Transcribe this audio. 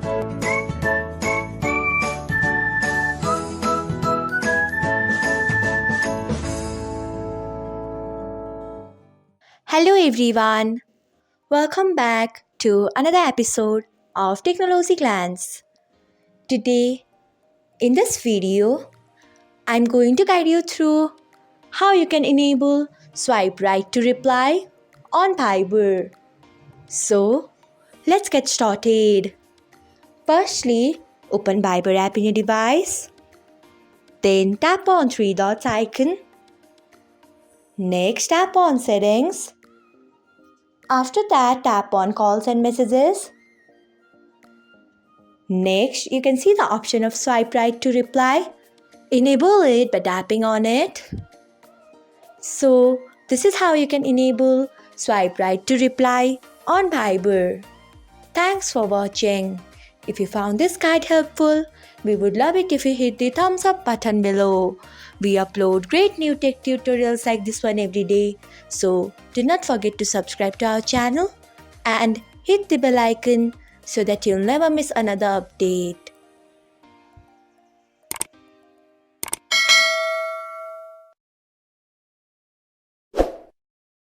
Hello everyone, welcome back to another episode of Technologyglance. Today, in this video, I'm going to guide you through how you can enable swipe right to reply on Fiber. So, let's get started. Firstly, open Fiber app in your device. Then tap on three dots icon. Next, tap on settings. After that, tap on calls and messages. Next, you can see the option of swipe right to reply. Enable it by tapping on it. So, this is how you can enable swipe right to reply on Fiber. Thanks for watching. If you found this guide helpful, we would love it if you hit the thumbs up button below. We upload great new tech tutorials like this one every day, so do not forget to subscribe to our channel and hit the bell icon so that you'll never miss another update.